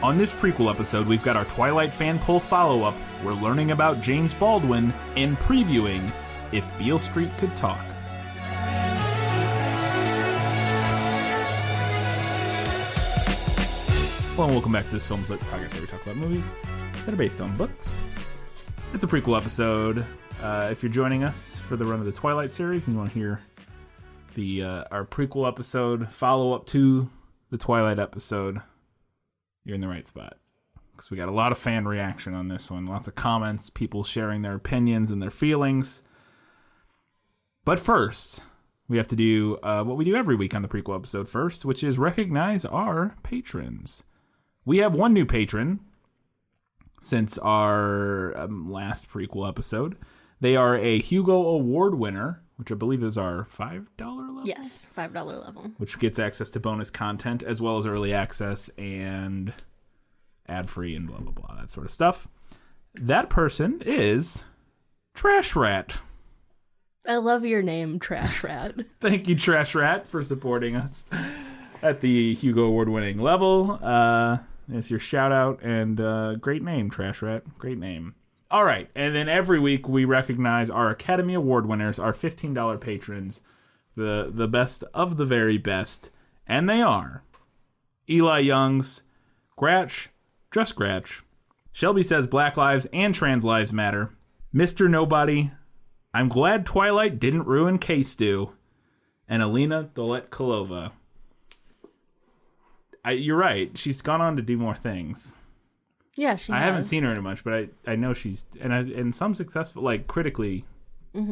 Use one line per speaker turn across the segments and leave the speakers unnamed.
On this prequel episode, we've got our Twilight Fan Poll follow-up. We're learning about James Baldwin and previewing If Beale Street Could Talk. Hello and welcome back to this Films Lit podcast where we talk about movies that are based on books. It's a prequel episode. If you're joining us for the run of the Twilight series and you want to hear our prequel episode follow-up to the Twilight episode, you're in the right spot. Because we got a lot of fan reaction on this one. Lots of comments, people sharing their opinions and their feelings. But first, we have to do what we do every week on the prequel episode first, which is recognize our patrons. We have one new patron since our last prequel episode. They are a Hugo Award winner, which I believe is our $5 level?
Yes, $5 level.
Which gets access to bonus content as well as early access and ad-free and blah, blah, blah, that sort of stuff. That person is Trash Rat.
I love your name, Trash Rat.
Thank you, Trash Rat, for supporting us at the Hugo Award-winning level. It's your shout-out, and great name, Trash Rat. Great name. All right, and then every week we recognize our Academy Award winners, our $15 patrons, the best of the very best, and they are Eli Youngs, Gratch, Just Gratch, Shelby Says Black Lives and Trans Lives Matter, Mr. Nobody, I'm Glad Twilight Didn't Ruin K-Stew, and Alina Dolet-Kolova. You're right, she's gone on to do more things.
Yeah, she has.
I haven't seen her in much, but I know she's and some successful, like critically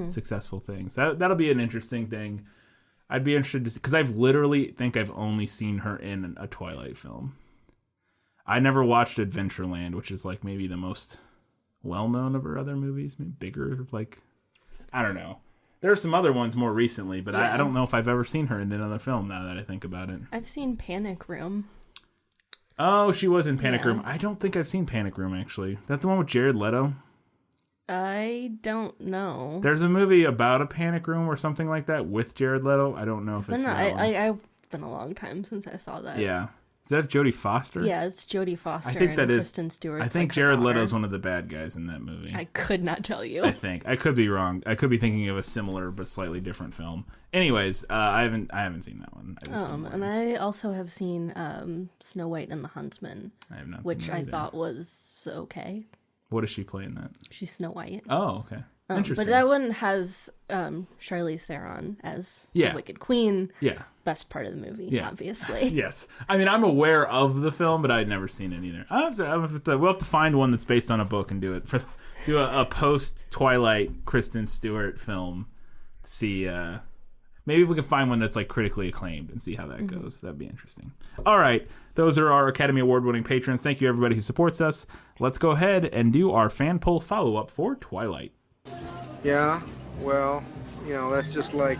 successful things. That'll be an interesting thing. I'd be interested to see, because I've only seen her in a Twilight film. I never watched Adventureland, which is like maybe the most well-known of her other movies, maybe bigger, like, I don't know. There are some other ones more recently, but yeah. I don't know if I've ever seen her in another film now that I think about it.
I've seen Panic Room.
Oh, she was in Panic Room. I don't think I've seen Panic Room, actually. That's the one with Jared Leto?
I don't know.
There's a movie about a panic room or something like that with Jared Leto. I don't know if it's that one.
It's been a long time since I saw that.
Yeah. Is that Jodie Foster?
Yeah, it's Jodie Foster
and
Kristen Stewart.
I think Jared Leto's one of the bad guys in that movie.
I could not tell you.
I think. I could be wrong. I could be thinking of a similar but slightly different film. Anyways, I haven't seen that one.
And I also have seen Snow White and the Huntsman.
I have not
which
seen that
I thought was okay.
What does she play in that?
She's Snow White.
Oh, okay. Interesting.
But that one has Charlize Theron as the Wicked Queen.
Yeah.
Best part of the movie, obviously.
Yes. I mean, I'm aware of the film, but I'd never seen it either. We'll have to find one that's based on a book and do a post-Twilight Kristen Stewart film. See, maybe we can find one that's like critically acclaimed and see how that goes. That'd be interesting. All right. Those are our Academy Award-winning patrons. Thank you, everybody who supports us. Let's go ahead and do our fan poll follow-up for Twilight.
Yeah, well, that's just like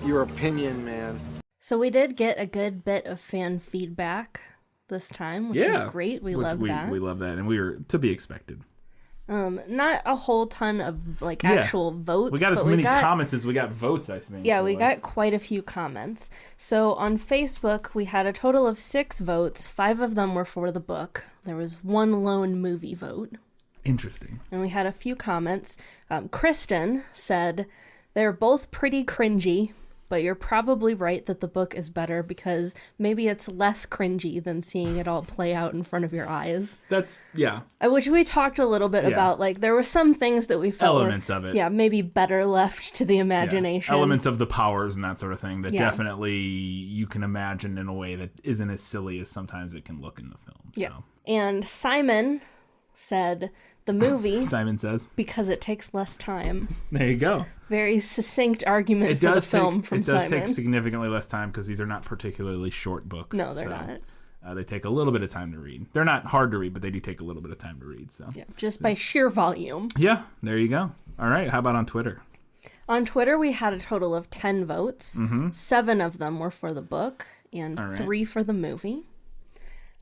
your opinion, man.
So we did get a good bit of fan feedback this time, which is great. We love that.
We love that, and we were to be expected.
Not a whole ton of actual votes.
We got as many comments as we got votes, I think.
Yeah, we got quite a few comments. So on Facebook, we had a total of 6 votes. 5 of them were for the book. There was 1 lone movie vote.
Interesting.
And we had a few comments. Kristen said, they're both pretty cringy, but you're probably right that the book is better because maybe it's less cringy than seeing it all play out in front of your eyes. Which we talked a little bit about. Like, there were some things that we felt
elements of it.
Yeah, maybe better left to the imagination.
Elements of the powers and that sort of thing that definitely you can imagine in a way that isn't as silly as sometimes it can look in the film. So.
Yeah. And Simon said the movie
Simon says
because it takes less time.
There you go.
Very succinct argument for the film from Simon.
It does take significantly less time because these are not particularly short books.
No, they're not.
They take a little bit of time to read. They're not hard to read, but they do take a little bit of time to read. So
just by sheer volume.
Yeah, there you go. All right, how about on Twitter?
On Twitter, we had a total of 10 votes. 7 of them were for the book and 3 for the movie.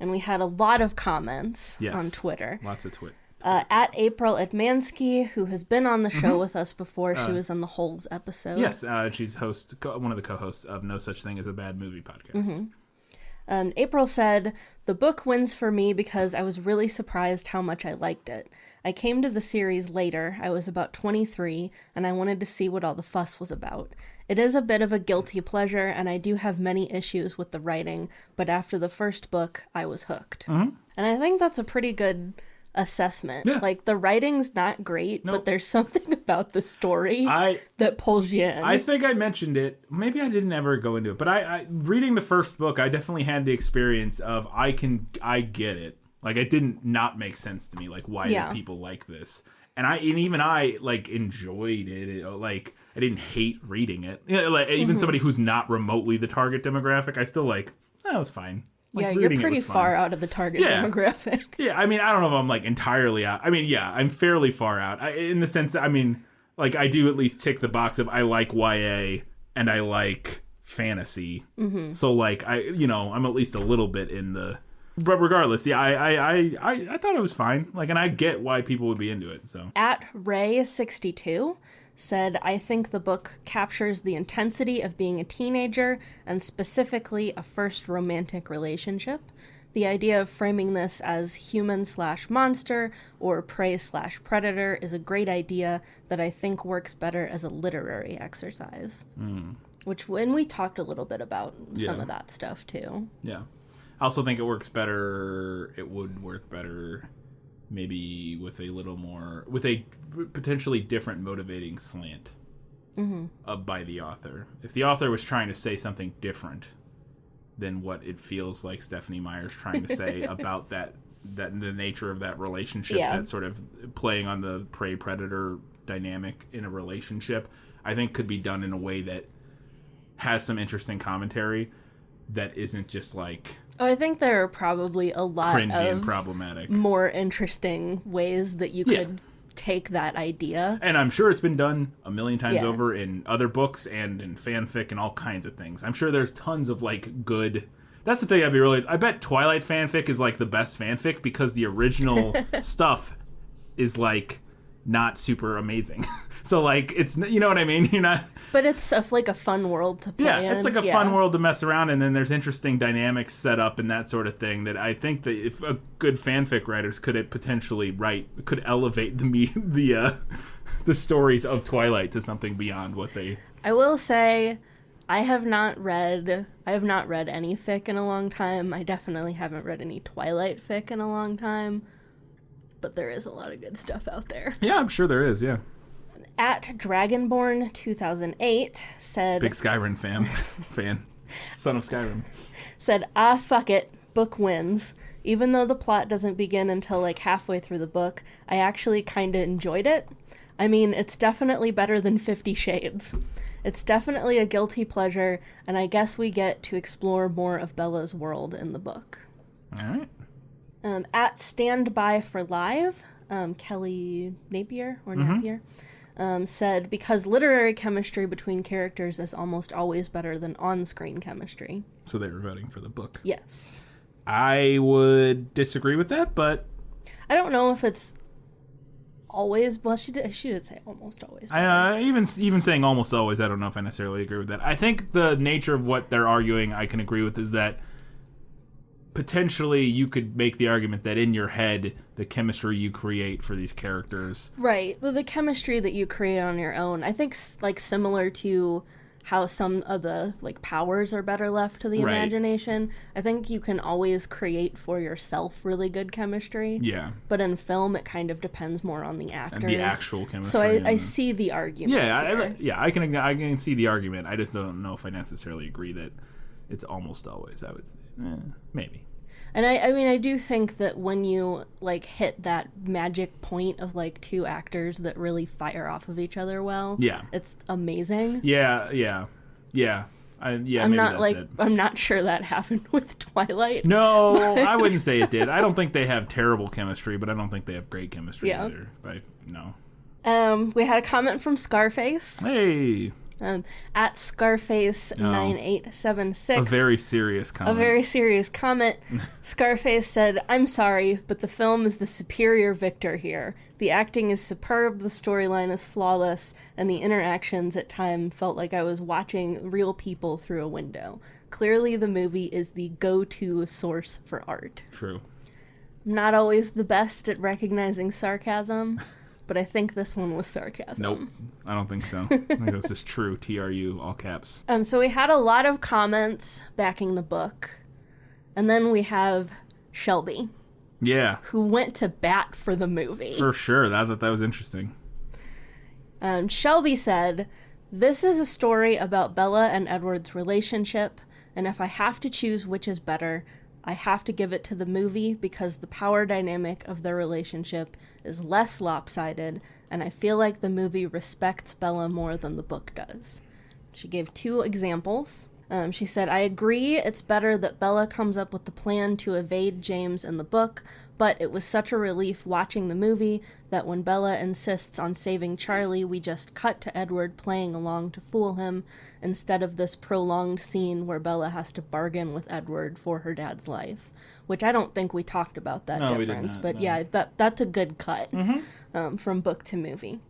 And we had a lot of comments on Twitter.
Lots of Twitter.
At April Edmansky, who has been on the show with us before. She was on the Holes episode.
Yes, she's one of the co-hosts of No Such Thing as a Bad Movie podcast.
April said, the book wins for me because I was really surprised how much I liked it. I came to the series later, I was about 23, and I wanted to see what all the fuss was about. It is a bit of a guilty pleasure, and I do have many issues with the writing, but after the first book, I was hooked.
Mm-hmm.
And I think that's a pretty good assessment.
Yeah.
Like, the writing's not great,
Nope.
but there's something about the story that pulls you in.
I think I mentioned it. Maybe I didn't ever go into it, but I reading the first book, I definitely had the experience of I get it. Like, it didn't not make sense to me. Like, why did people like this? And even I like enjoyed it. Like, I didn't hate reading it. You know, like, even somebody who's not remotely the target demographic, I still like. That was fine. Like,
yeah, you're pretty far out of the target demographic.
Yeah, I mean, I don't know if I'm like entirely out. I mean, yeah, I'm fairly far out in the sense that, I mean, like, I do at least tick the box of I like YA and I like fantasy. Mm-hmm. So like, I'm at least a little bit in the. But regardless, yeah, I thought it was fine. Like, and I get why people would be into it. So
at Ray62 said, I think the book captures the intensity of being a teenager and specifically a first romantic relationship. The idea of framing this as human/monster or prey/predator is a great idea that I think works better as a literary exercise. When we talked a little bit about some of that stuff too.
Yeah. I also think it would work better maybe with a potentially different motivating slant by the author. If the author was trying to say something different than what it feels like Stephanie Meyer's trying to say about that the nature of that relationship, that sort of playing on the prey-predator dynamic in a relationship, I think could be done in a way that has some interesting commentary that isn't just like...
Oh, I think there are probably a lot
cringy
of
and problematic,
more interesting ways that you could take that idea.
And I'm sure it's been done a million times over in other books and in fanfic and all kinds of things. I'm sure there's tons of like good... That's the thing I bet Twilight fanfic is like the best fanfic because the original stuff is like not super amazing. So like it's, you know what I mean? You're not... But
it's like a fun world to play in.
Yeah, it's like a fun world to mess around, and then there's interesting dynamics set up and that sort of thing that I think that if a good fanfic writers could elevate the stories of Twilight to something beyond what they...
I will say, I have not read any fic in a long time. I definitely haven't read any Twilight fic in a long time. But there is a lot of good stuff out there.
Yeah, I'm sure there is, yeah.
At Dragonborn 2008 said...
Big Skyrim fan. Son of Skyrim.
Said, fuck it. Book wins. Even though the plot doesn't begin until like halfway through the book, I actually kind of enjoyed it. I mean, it's definitely better than 50 Shades. It's definitely a guilty pleasure, and I guess we get to explore more of Bella's world in the book.
All right.
At Standby for Live, Kelly Napier, said, because literary chemistry between characters is almost always better than on-screen chemistry.
So they were voting for the book.
Yes.
I would disagree with that, but...
I don't know if it's always... Well, she did say almost always.
Even saying almost always, I don't know if I necessarily agree with that. I think the nature of what they're arguing I can agree with is that potentially you could make the argument that in your head, the chemistry you create for these characters... Right.
Well, the chemistry that you create on your own, I think, like, similar to how some of the, like, powers are better left to the imagination. I think you can always create for yourself really good chemistry.
Yeah.
But in film, it kind of depends more on the actors.
And the actual chemistry.
So I see the argument.
Yeah, I can see the argument. I just don't know if I necessarily agree that it's almost always. I would... maybe.
And I mean, I do think that when you, like, hit that magic point of, like, two actors that really fire off of each other well, it's amazing.
I'm
not sure that happened with Twilight.
No, I wouldn't say it did. I don't think they have terrible chemistry, but I don't think they have great chemistry either. No.
We had a comment from Scarface.
Hey.
At Scarface9876.
A very serious comment.
A very serious comment. Scarface said, "I'm sorry, but the film is the superior victor here. The acting is superb, the storyline is flawless, and the interactions at times felt like I was watching real people through a window. Clearly, the movie is the go-to source for art."
True.
I'm not always the best at recognizing sarcasm, but I think this one was sarcasm.
Nope, I don't think so. I think this is true. TRU, all caps.
So we had a lot of comments backing the book, and then we have Shelby.
Yeah.
Who went to bat for the movie.
For sure. That was interesting.
Shelby said, "This is a story about Bella and Edward's relationship, and if I have to choose which is better, I have to give it to the movie because the power dynamic of their relationship is less lopsided, and I feel like the movie respects Bella more than the book does." She gave 2 examples. She said, "I agree it's better that Bella comes up with the plan to evade James in the book, but it was such a relief watching the movie that when Bella insists on saving Charlie, we just cut to Edward playing along to fool him, instead of this prolonged scene where Bella has to bargain with Edward for her dad's life," which I don't think we talked about that difference,
we did not,
but
no.
yeah, that's a good cut from book to movie.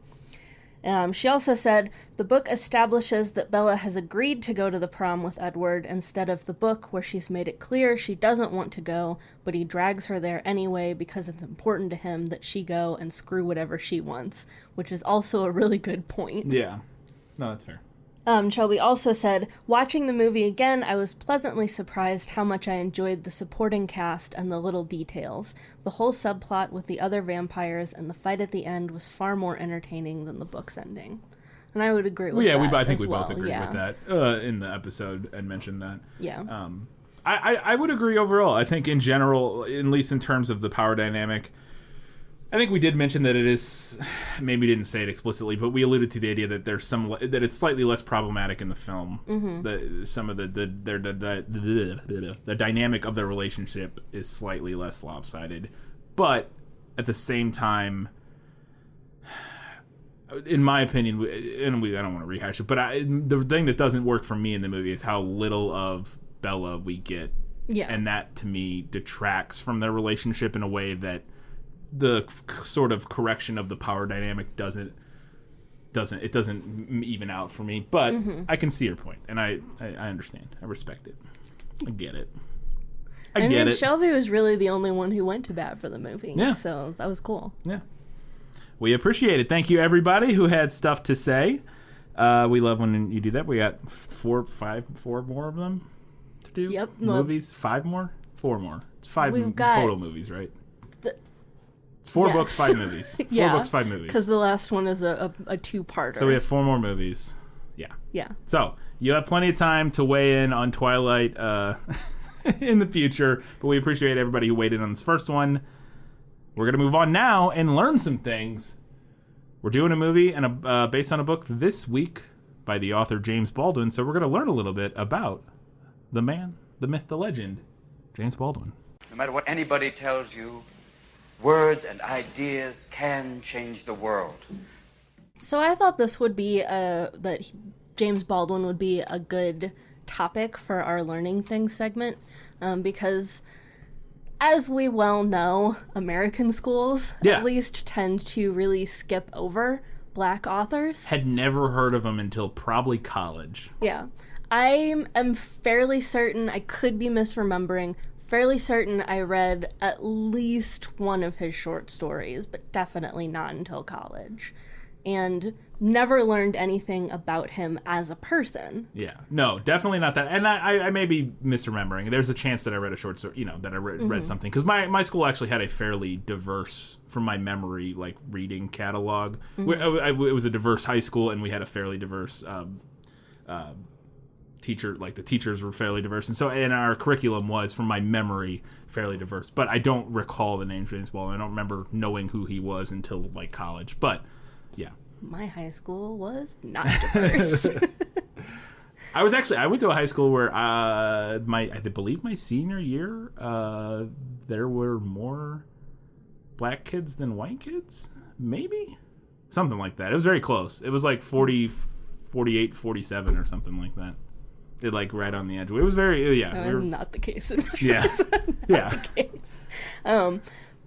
She also said, "The book establishes that Bella has agreed to go to the prom with Edward instead of the book where she's made it clear she doesn't want to go, but he drags her there anyway because it's important to him that she go and screw whatever she wants," which is also a really good point.
Yeah. No, that's fair.
Shelby also said, "Watching the movie again, I was pleasantly surprised how much I enjoyed the supporting cast and the little details. The whole subplot with the other vampires and the fight at the end was far more entertaining than the book's ending." And I would agree with that.
I think we
well.
both agreed with that in the episode and mentioned that.
Yeah.
I would agree overall. I think in general, at least in terms of the power dynamic, I think we did mention that it is, maybe we didn't say it explicitly, but we alluded to the idea that there's that it's slightly less problematic in the film. Some of the dynamic of their relationship is slightly less lopsided, but at the same time, in my opinion, I don't want to rehash it, but the thing that doesn't work for me in the movie is how little of Bella we get, and that to me detracts from their relationship in a way that the sort of correction of the power dynamic doesn't even out for me, but I can see your point, and I understand. I respect it. I get it. I get it.
Shelby was really the only one who went to bat for the movie, so that was cool.
Yeah. We appreciate it. Thank you, everybody who had stuff to say. We love when you do that. We got 4 more of them to do.
Yep.
Movies. 5 more? 4 more. It's 5 total movies, right? It's 4 books, 5 movies. 4 books, 5 movies.
Because the last one is a 2-parter.
So we have 4 more movies. Yeah.
Yeah.
So you have plenty of time to weigh in on Twilight in the future, but we appreciate everybody who weighed in on this first one. We're going to move on now and learn some things. We're doing a movie and based on a book this week by the author James Baldwin, so we're going to learn a little bit about the man, the myth, the legend, James Baldwin.
No matter what anybody tells you, words and ideas can change the world.
So I thought this would be that James Baldwin would be a good topic for our Learning Things segment, because as we well know, American schools at least tend to really skip over Black authors.
Had never heard of him until probably college.
Yeah. I am fairly certain, I could be misremembering, fairly certain I read at least one of his short stories, but definitely not until college. And never learned anything about him as a person. Yeah.
No, definitely not that. And I may be misremembering. There's a chance that I read a short story, that I read something. Because my school actually had a fairly diverse, from my memory, like, reading catalog. It was a diverse high school, and we had a fairly diverse teacher, like the teachers were fairly diverse, and our curriculum was, from my memory, fairly diverse. But I don't recall the name James Baldwin. I don't remember knowing who he was until like college. But yeah,
my high school was not diverse.
I went to a high school where I believe my senior year there were more black kids than white kids, maybe something like that. It was very close. It was like 40 48, 47 or something like that. It like right on the edge. It was very
Not the case. In
yeah. Yeah.
the case.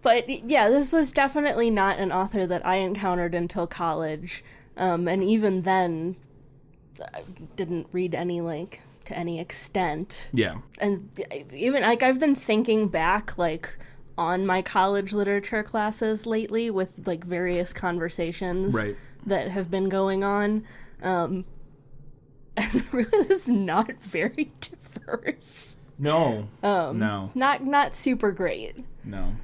But yeah, this was definitely not an author that I encountered until college. And even then, I didn't read any, like, to any extent.
Yeah.
And even, like, I've been thinking back, like, on my college literature classes lately with, like, various conversations that have been going on. And really, this is not very diverse.
No. No.
Not super great.
No.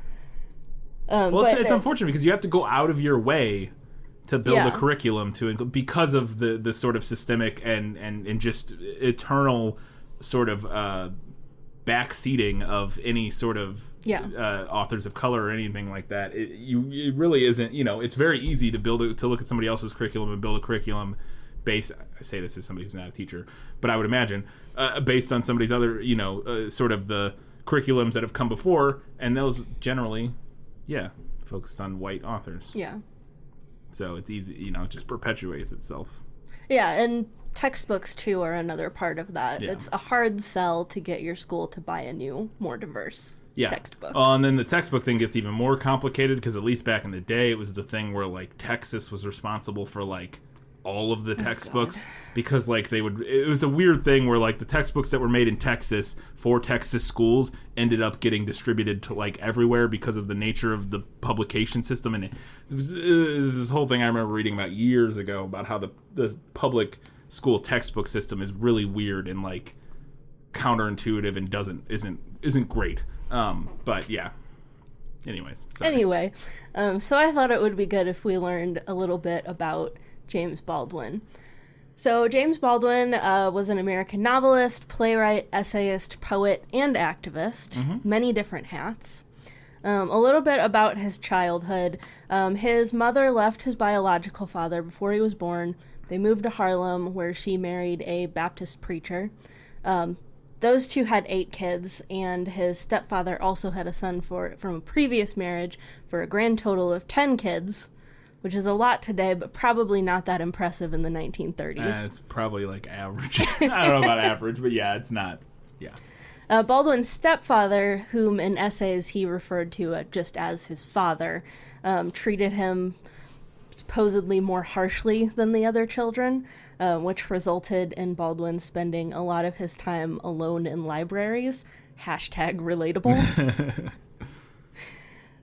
Well, it's unfortunate because you have to go out of your way to build a curriculum because of the sort of systemic and just eternal sort of backseating of any sort of authors of color or anything like that. It really isn't. It's very easy to look at somebody else's curriculum and build a curriculum based. I say this as somebody who's not a teacher, but I would imagine based on somebody's other sort of the curriculums that have come before, and those generally. Yeah, focused on white authors.
Yeah.
So it's easy, it just perpetuates itself.
Yeah, and textbooks, too, are another part of that.
Yeah.
It's a hard sell to get your school to buy a new, more diverse textbook.
And then the textbook thing gets even more complicated, because at least back in the day, it was the thing where, like, Texas was responsible for, like, all of the textbooks, because, like, it was a weird thing where, like, the textbooks that were made in Texas for Texas schools ended up getting distributed to, like, everywhere because of the nature of the publication system. And it was this whole thing I remember reading about years ago about how the public school textbook system is really weird and, like, counterintuitive and isn't great. But yeah. Anyways. Sorry.
Anyway, so I thought it would be good if we learned a little bit about James Baldwin. So James Baldwin was an American novelist, playwright, essayist, poet, and activist. Many different hats. A little bit about his childhood. His mother left his biological father before he was born. They moved to Harlem, where she married a Baptist preacher. Those two had 8 kids, and his stepfather also had a son from a previous marriage for a grand total of 10 kids. Which is a lot today, but probably not that impressive in the 1930s.
It's probably like average. I don't know about average, but yeah, it's not. Yeah.
Baldwin's stepfather, whom in essays he referred to just as his father, treated him supposedly more harshly than the other children, which resulted in Baldwin spending a lot of his time alone in libraries. #relatable.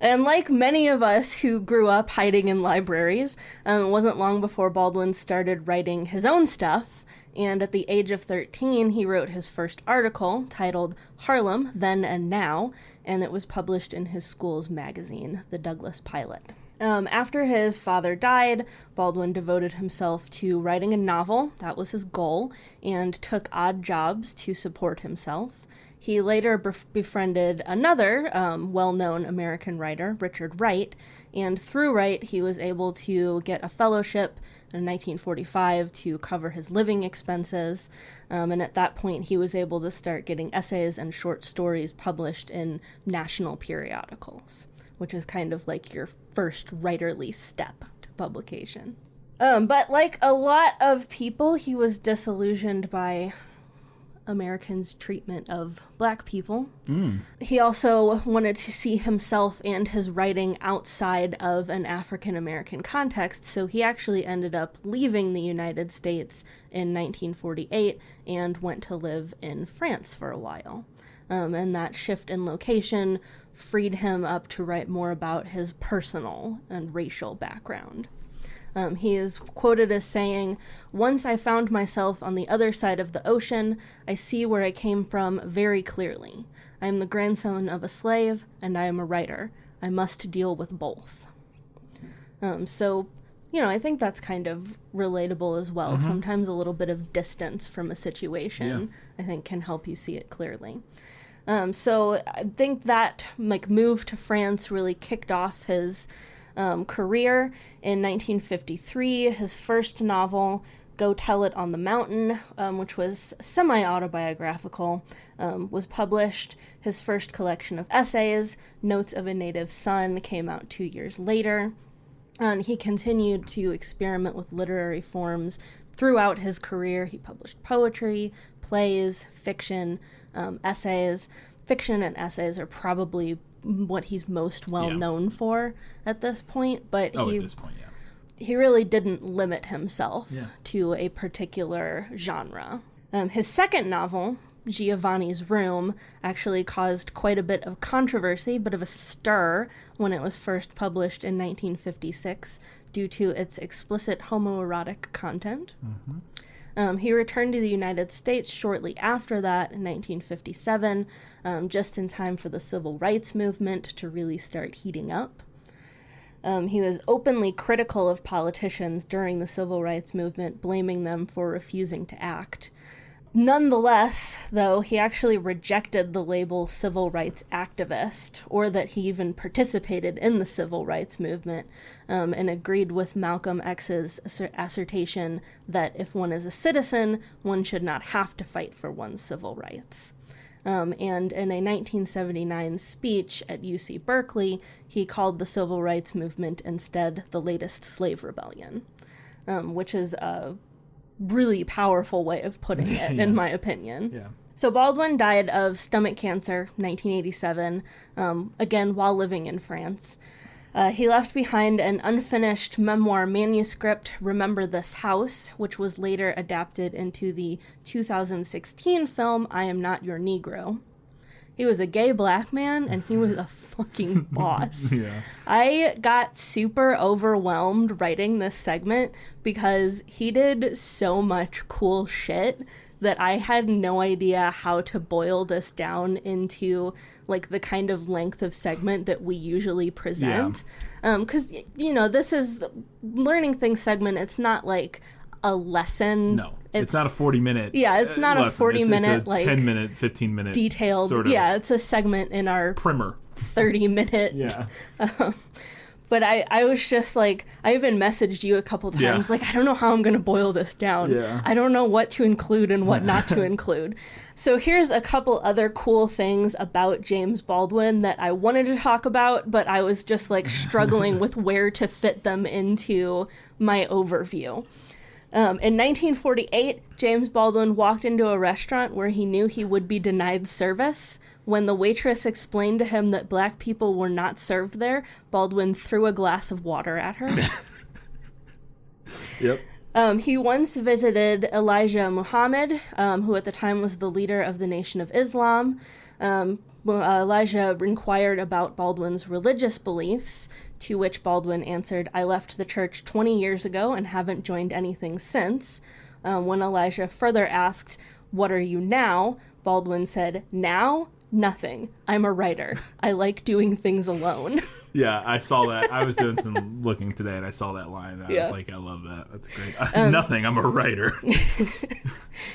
And like many of us who grew up hiding in libraries, it wasn't long before Baldwin started writing his own stuff, and at the age of 13, he wrote his first article titled Harlem, Then and Now, and it was published in his school's magazine, The Douglas Pilot. After his father died, Baldwin devoted himself to writing a novel, that was his goal, and took odd jobs to support himself. He later befriended another well-known American writer, Richard Wright, and through Wright he was able to get a fellowship in 1945 to cover his living expenses, and at that point he was able to start getting essays and short stories published in national periodicals, which is kind of like your first writerly step to publication. But like a lot of people, he was disillusioned by Americans' treatment of black people. He also wanted to see himself and his writing outside of an African-American context, so he actually ended up leaving the United States in 1948 and went to live in France for a while. And that shift in location freed him up to write more about his personal and racial background. He is quoted as saying, "Once I found myself on the other side of the ocean, I see where I came from very clearly. I am the grandson of a slave, and I am a writer. I must deal with both." So, I think that's kind of relatable as well. Sometimes a little bit of distance from a situation, I think, can help you see it clearly. So I think that move to France really kicked off his career. In 1953, his first novel, Go Tell It on the Mountain, which was semi-autobiographical, was published. His first collection of essays, Notes of a Native Son, came out 2 years later. And he continued to experiment with literary forms Throughout his career, he published poetry, plays, fiction, essays. Fiction and essays are probably what he's most well known for at this point. But
at this point, yeah.
He really didn't limit himself to a particular genre. His second novel, Giovanni's Room, actually caused quite a bit of controversy, bit of a stir when it was first published in 1956 due to its explicit homoerotic content. He returned to the United States shortly after that in 1957, just in time for the Civil Rights Movement to really start heating up. He was openly critical of politicians during the Civil Rights Movement, blaming them for refusing to act. Nonetheless, though, he actually rejected the label civil rights activist, or that he even participated in the civil rights movement, and agreed with Malcolm X's assertion that if one is a citizen, one should not have to fight for one's civil rights. And in a 1979 speech at UC Berkeley, he called the civil rights movement instead the latest slave rebellion, which is a really powerful way of putting it, in my opinion.
Yeah.
So Baldwin died of stomach cancer, 1987, again while living in France. He left behind an unfinished memoir manuscript, Remember This House, which was later adapted into the 2016 film I Am Not Your Negro. He was a gay black man, and he was a fucking boss. I got super overwhelmed writing this segment because he did so much cool shit that I had no idea how to boil this down into, like, the kind of length of segment that we usually present. Because, you know, this is Learning Things segment. It's not, like, a lesson.
No, it's not a 40-minute.
Yeah, it's not a 40-minute,
it's a like 10-minute, 15-minute
detailed.
Sort of
it's a segment in our
primer
30-minute.
Yeah.
But I was just like, I even messaged you a couple times, like, I don't know how I'm going to boil this down. I don't know what to include and what not to include. So here's a couple other cool things about James Baldwin that I wanted to talk about, but I was just like struggling with where to fit them into my overview. In 1948, James Baldwin walked into a restaurant where he knew he would be denied service. When the waitress explained to him that black people were not served there, Baldwin threw a glass of water at her. He once visited Elijah Muhammad, who at the time was the leader of the Nation of Islam. Elijah inquired about Baldwin's religious beliefs, to which Baldwin answered, I left the church 20 years ago and haven't joined anything since. When Elijah further asked, what are you now? Baldwin said, now? Nothing. I'm a writer. I like doing things alone.
Yeah, I saw that. I was doing some looking today, and I saw that line. And I was like, I love that. That's great. Nothing. I'm a writer.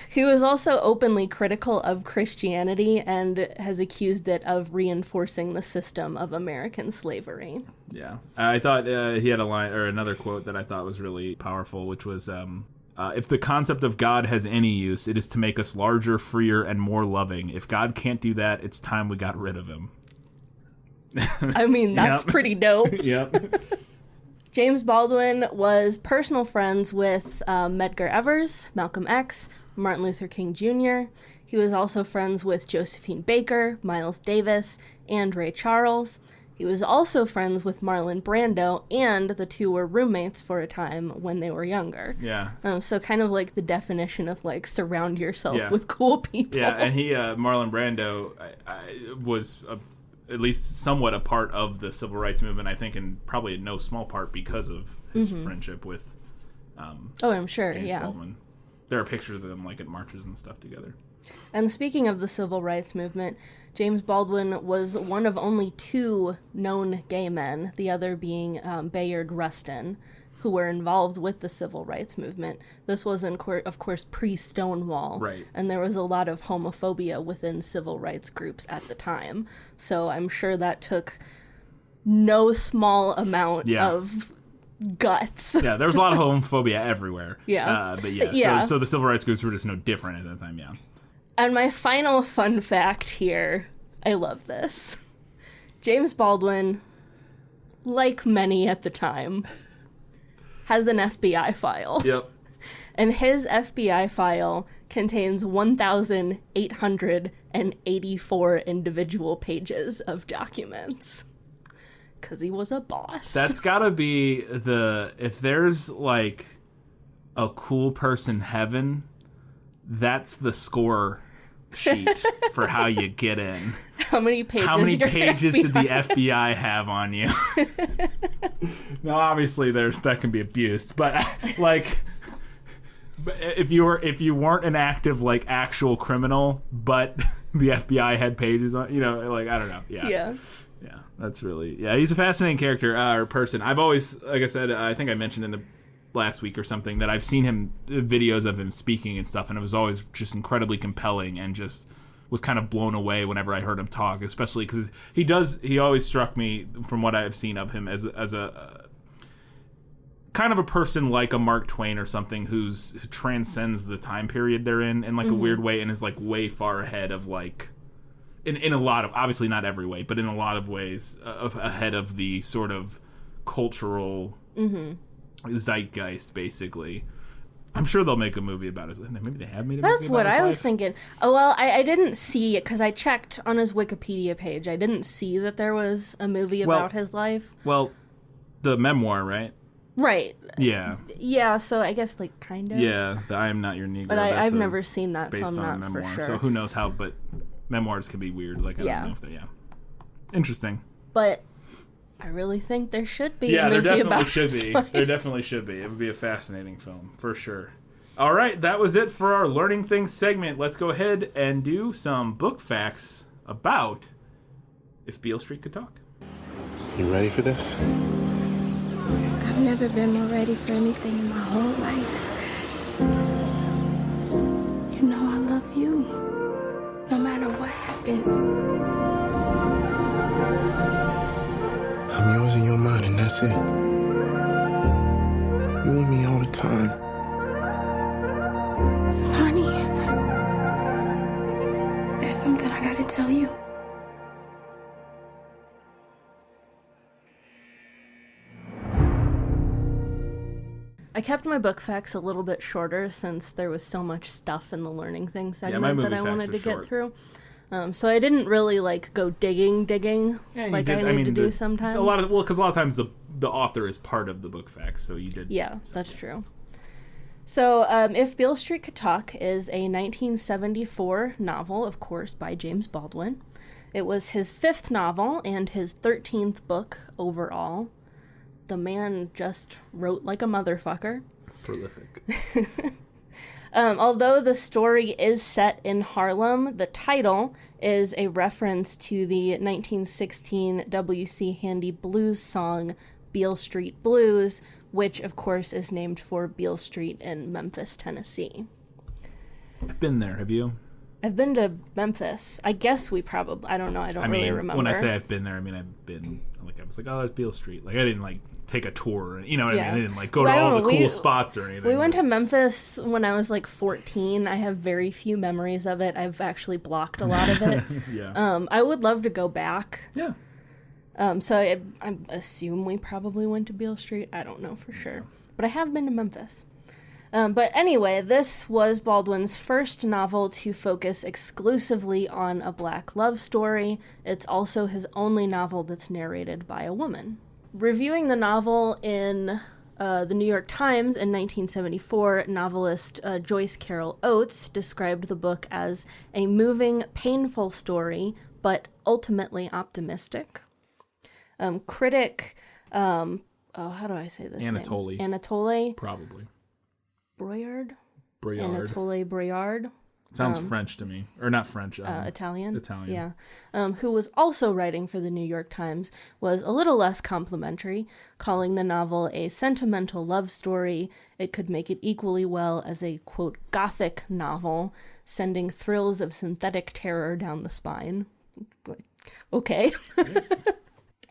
He was also openly critical of Christianity and has accused it of reinforcing the system of American slavery.
Yeah. I thought he had a line, or another quote that I thought was really powerful, which was, if the concept of God has any use, it is to make us larger, freer, and more loving. If God can't do that, it's time we got rid of him.
I mean, that's pretty dope.
Yep.
James Baldwin was personal friends with Medgar Evers, Malcolm X, Martin Luther King Jr. He was also friends with Josephine Baker, Miles Davis, and Ray Charles. He was also friends with Marlon Brando, and the two were roommates for a time when they were younger.
Yeah.
So kind of like the definition of, like, surround yourself with cool people.
Yeah, and he, Marlon Brando, was at least somewhat a part of the civil rights movement, I think, and probably in no small part because of his friendship with
I'm sure,
James Baldwin. There are pictures of them, like, at marches and stuff together.
And speaking of the civil rights movement, James Baldwin was one of only two known gay men, the other being Bayard Rustin, who were involved with the civil rights movement. This was, of course, pre-Stonewall,
right.
And there was a lot of homophobia within civil rights groups at the time. So I'm sure that took no small amount of guts.
Yeah, there was a lot of homophobia everywhere.
Yeah.
But so the civil rights groups were just no different at that time, yeah.
And my final fun fact here, I love this. James Baldwin, like many at the time, has an FBI file.
Yep.
And his FBI file contains 1,884 individual pages of documents. Because he was a boss.
That's gotta be if there's like a cool person heaven, that's the score sheet for how you get in.
How many pages
did the FBI have on you? Now, obviously, that can be abused, but like, if you weren't an active like actual criminal, but the FBI had pages on, like I don't know, yeah, that's really he's a fascinating character or person. I've always, like I said, I think I mentioned in the last week or something that I've seen him videos of him speaking and stuff, and it was always just incredibly compelling and just was kind of blown away whenever I heard him talk, especially because he always struck me from what I've seen of him as a kind of a person like a Mark Twain or something who transcends the time period they're in like a weird way, and is like way far ahead of like in a lot of, obviously not every way, but in a lot of ways ahead of the sort of cultural zeitgeist, basically. I'm sure they'll make a movie about it. Maybe they have made a movie about his life. That's what I was
thinking. Oh, well, I didn't see it because I checked on his Wikipedia page. I didn't see that there was a movie about his life.
Well, the memoir, right?
Right.
Yeah.
Yeah, so I guess, like, kind of.
Yeah, the I Am Not Your Negro.
But I've never seen that, so I'm not
memoir.
for sure.
So who knows how, but memoirs can be weird. Like, I don't know if they, Interesting.
But I really think there should be a movie about his life.
There definitely should be. It would be a fascinating film, for sure. All right, that was it for our Learning Things segment. Let's go ahead and do some book facts about If Beale Street Could Talk.
You ready for this?
I've never been more ready for anything in my whole life. You know I love you, no matter what happens.
I'm yours in your mind, and that's it. You with me all the time.
Honey, there's something I gotta tell you.
I kept my book facts a little bit shorter since there was so much stuff in the Learning Things segment that I wanted to get through. So I didn't really like go digging like I need to do sometimes.
Because a lot of times the author is part of the book facts, so you did.
Yeah, that's true. So If Beale Street Could Talk is a 1974 novel, of course, by James Baldwin. It was his 5th novel and his 13th book overall. The man just wrote like a motherfucker.
Prolific.
Although the story is set in Harlem, the title is a reference to the 1916 W.C. Handy blues song, Beale Street Blues, which, of course, is named for Beale Street in Memphis, Tennessee.
I've been there. Have you?
I've been to Memphis. I guess we probably... I don't know. I don't really remember.
When I say I've been there, I mean I've been... Like, I was like, oh, there's Beale Street. Like, I didn't, like, take a tour. You know what I mean? I didn't, like, go to all the cool spots or anything.
We went to Memphis when I was, like, 14. I have very few memories of it. I've actually blocked a lot of it.
Yeah.
I would love to go back.
Yeah.
So I assume we probably went to Beale Street. I don't know for sure. But I have been to Memphis. But anyway, this was Baldwin's first novel to focus exclusively on a black love story. It's also his only novel that's narrated by a woman. Reviewing the novel in the New York Times in 1974, novelist Joyce Carol Oates described the book as a moving, painful story, but ultimately optimistic. Critic, how do I say this
Anatole.
name? Anatole.
Probably.
Anatole Broyard.
Sounds French to me. Or not French.
Italian?
Italian.
Yeah. Who was also writing for the New York Times, was a little less complimentary, calling the novel a sentimental love story. It could make it equally well as a, quote, gothic novel, sending thrills of synthetic terror down the spine. Okay.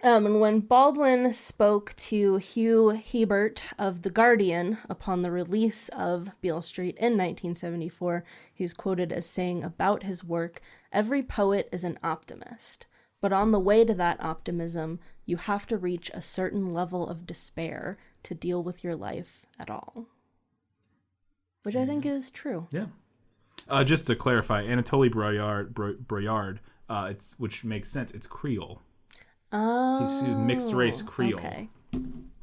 And when Baldwin spoke to Hugh Hebert of The Guardian upon the release of Beale Street in 1974, he was quoted as saying about his work, "Every poet is an optimist, but on the way to that optimism, you have to reach a certain level of despair to deal with your life at all." which I think is true.
Yeah. Just to clarify, Anatoly Broyard, which makes sense. It's Creole.
Oh,
He's mixed race Creole.
Okay.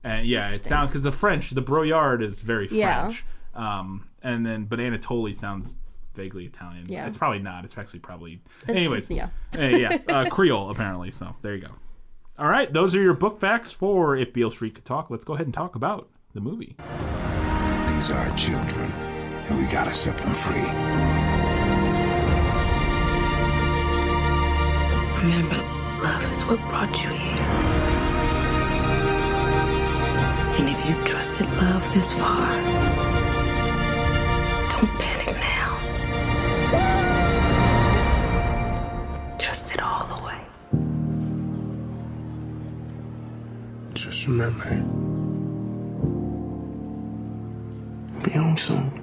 And yeah, it sounds because the Broyard is very French.
Yeah.
But Anatoly sounds vaguely Italian.
Yeah.
It's probably not. It's actually anyways.
Yeah.
Creole apparently. So there you go. All right, those are your book facts for If Beale Street Could Talk. Let's go ahead and talk about the movie.
These are our children, and we gotta set them free.
Remember, love is what brought you here. And if you trusted love this far, don't panic now. Trust it all the way.
Just remember, be home soon.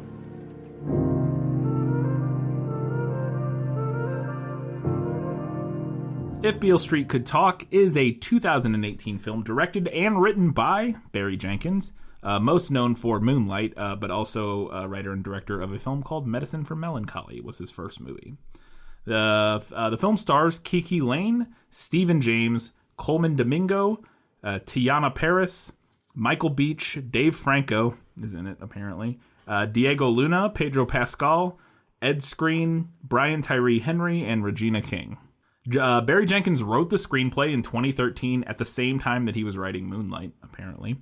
If Beale Street Could Talk is a 2018 film directed and written by Barry Jenkins, most known for Moonlight, but also a writer and director of a film called Medicine for Melancholy was his first movie. The film stars Kiki Lane, Stephen James, Coleman Domingo, Tiana Paris, Michael Beach, Dave Franco is in it apparently, Diego Luna, Pedro Pascal, Ed Skrein, Brian Tyree Henry, and Regina King. Barry Jenkins wrote the screenplay in 2013 at the same time that he was writing Moonlight, apparently.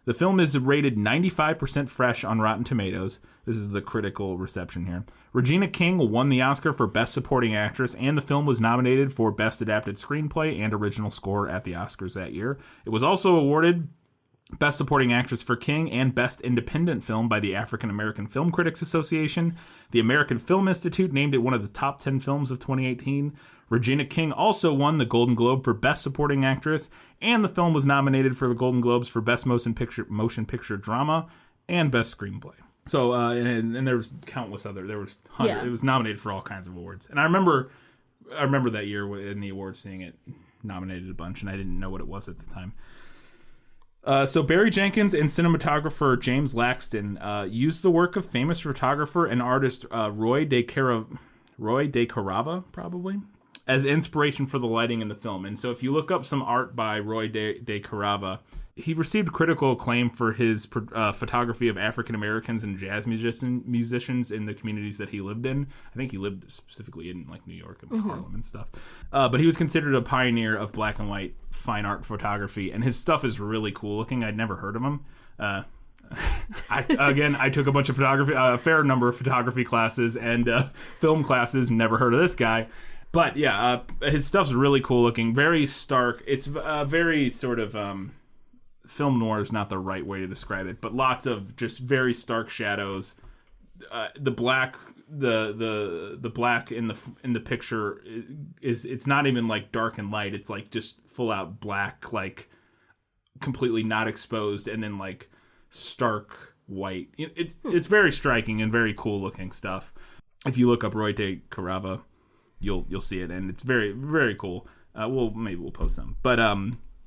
The film is rated 95% fresh on Rotten Tomatoes. This is the critical reception here. Regina King won the Oscar for Best Supporting Actress, and the film was nominated for Best Adapted Screenplay and Original Score at the Oscars that year. It was also awarded Best Supporting Actress for King and Best Independent Film by the African American Film Critics Association. The American Film Institute named it one of the top 10 films of 2018. Regina King also won the Golden Globe for Best Supporting Actress, and the film was nominated for the Golden Globes for Best Motion Picture Drama and Best Screenplay. So, and there was countless other. There was hundreds.
Yeah.
It was nominated for all kinds of awards. And I remember that year in the awards seeing it nominated a bunch, and I didn't know what it was at the time. So Barry Jenkins and cinematographer James Laxton used the work of famous photographer and artist Roy de Carava, probably, as inspiration for the lighting in the film. And so if you look up some art by Roy de Carava, he received critical acclaim for his photography of African Americans and jazz musicians in the communities that he lived in. I think he lived specifically in like New York and Harlem and stuff. But he was considered a pioneer of black and white fine art photography, and his stuff is really cool looking. I'd never heard of him. I took a bunch of photography, a fair number of photography classes and film classes. Never heard of this guy. But yeah, his stuff's really cool looking, very stark. It's very sort of film noir is not the right way to describe it, but lots of just very stark shadows. The black in the picture it's not even like dark and light. It's like just full out black, like completely not exposed, and then like stark white. It's very striking and very cool looking stuff. If you look up Roy de Carava, you'll see it, and it's very, very cool. Maybe we'll post some, but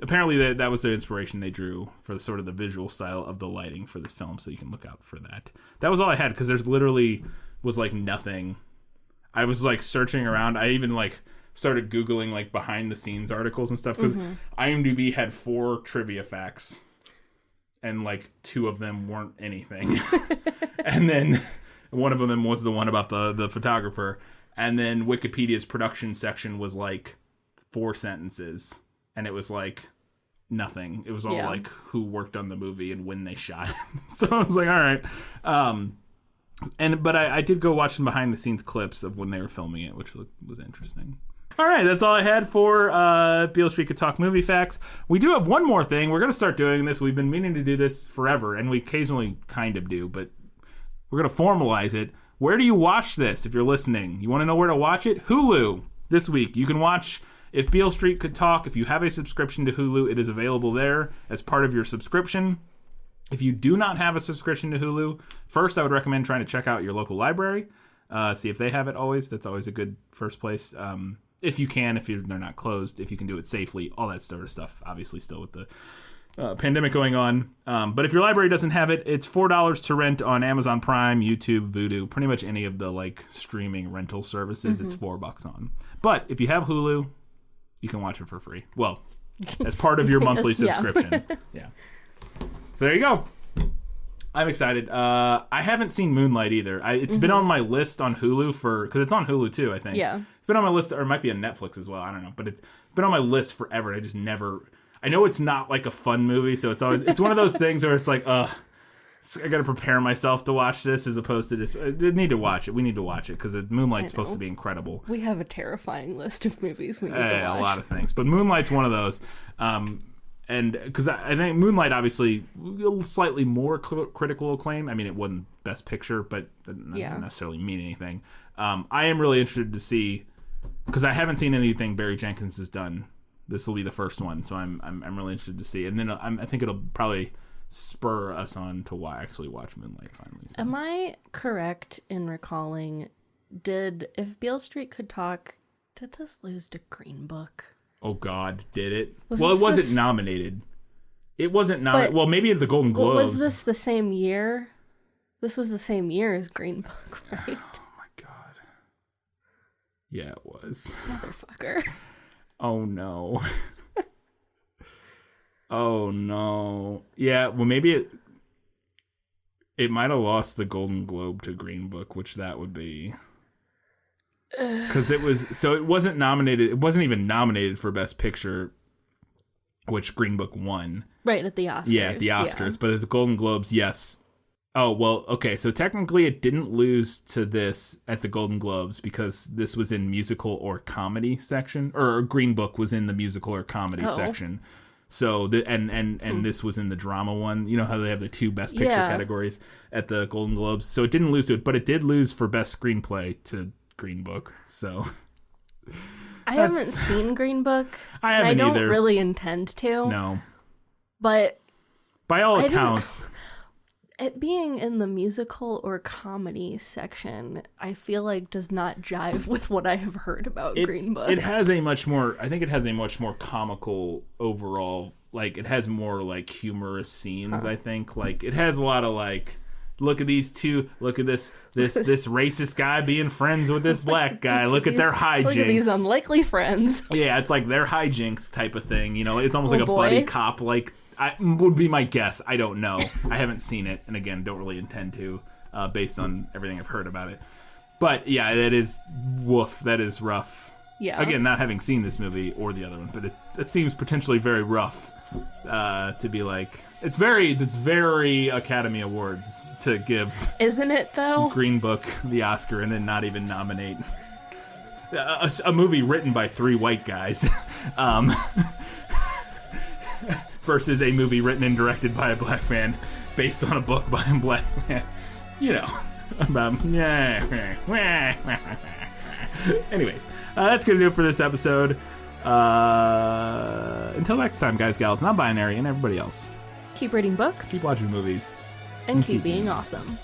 apparently that was the inspiration they drew for the sort of the visual style of the lighting for this film, so you can look out for that. That was all I had, because there's literally was like nothing. I was like searching around. I even like started Googling like behind the scenes articles and stuff, because IMDb had 4 trivia facts, and like 2 of them weren't anything. And then one of them was the one about the photographer. And then Wikipedia's production section was like 4 sentences, and it was like nothing. It was all like who worked on the movie and when they shot it. So I was like, all right. But I did go watch some behind the scenes clips of when they were filming it, which was interesting. All right, that's all I had for Beale Street Could Talk movie facts. We do have one more thing. We're going to start doing this. We've been meaning to do this forever, and we occasionally kind of do, but we're going to formalize it. Where do you watch this if you're listening? You want to know where to watch it? Hulu. This week, you can watch If Beale Street Could Talk. If you have a subscription to Hulu, it is available there as part of your subscription. If you do not have a subscription to Hulu, first I would recommend trying to check out your local library. See if they have it always. That's always a good first place. If you can, if they're not closed, if you can do it safely, all that sort of stuff. Obviously still with the pandemic going on. But if your library doesn't have it, it's $4 to rent on Amazon Prime, YouTube, Vudu, pretty much any of the like streaming rental services. It's $4 on. But if you have Hulu, you can watch it for free. Well, as part of your monthly subscription. Yeah. So there you go. I'm excited. I haven't seen Moonlight either. It's been on my list on Hulu because it's on Hulu too, I think.
Yeah.
It's been on my list, or it might be on Netflix as well. I don't know. But it's been on my list forever. And I just never... I know it's not like a fun movie, so it's one of those things where it's like, I got to prepare myself to watch this as opposed to just... I need to watch it. We need to watch it because Moonlight's supposed to be incredible.
We have a terrifying list of movies we need to watch.
A lot of things. But Moonlight's one of those. And because I think Moonlight, obviously, slightly more critical acclaim. I mean, it wasn't Best Picture, but that doesn't necessarily mean anything. I am really interested to see, because I haven't seen anything Barry Jenkins has done. This will be the first one, so I'm really interested to see. And then I think it'll probably spur us on to actually watch Moonlight finally. So.
Am I correct in recalling, if Beale Street Could Talk, did this lose to Green Book?
Oh, God, did it? It wasn't nominated. It wasn't nominated. Well, maybe at the Golden Globes.
Was this the same year? This was the same year as Green Book, right?
Oh, my God. Yeah, it was.
Motherfucker.
Oh, no. Oh, no. Yeah, well, maybe it might have lost the Golden Globe to Green Book, which that would be... Because it wasn't nominated. It wasn't even nominated for Best Picture, which Green Book won.
Right, at the Oscars.
Yeah, at the Oscars. Yeah. But at the Golden Globes, yes. Oh, well, okay. So technically it didn't lose to this at the Golden Globes because this was in musical or comedy section. Or Green Book was in the musical or comedy section. So, this was in the drama one. You know how they have the two Best Picture categories at the Golden Globes? So it didn't lose to it, but it did lose for Best Screenplay to Green Book, so
I haven't seen Green Book.
I haven't either.
I don't really intend to.
No,
but
by all accounts,
it being in the musical or comedy section, I feel like does not jive with what I have heard about Green Book.
It has a much more. I think it has a much more comical overall. Like it has more like humorous scenes. I think like it has a lot of like. Look at these two. Look at this racist guy being friends with this black guy. Look at their hijinks. Look at
these unlikely friends.
Yeah, it's like their hijinks type of thing. You know, it's almost like a buddy cop. Like, would be my guess. I don't know. I haven't seen it, and again, don't really intend to, based on everything I've heard about it. But yeah, that is woof. That is rough.
Yeah.
Again, not having seen this movie or the other one, but it seems potentially very rough to be like. It's very Academy Awards to give.
Isn't it though?
Green Book the Oscar and then not even nominate a movie written by three white guys, versus a movie written and directed by a black man based on a book by a black man. You know, anyways, that's gonna do it for this episode. Until next time, guys, gals, non-binary, and everybody else.
Keep reading books.
Keep watching movies.
And keep being awesome.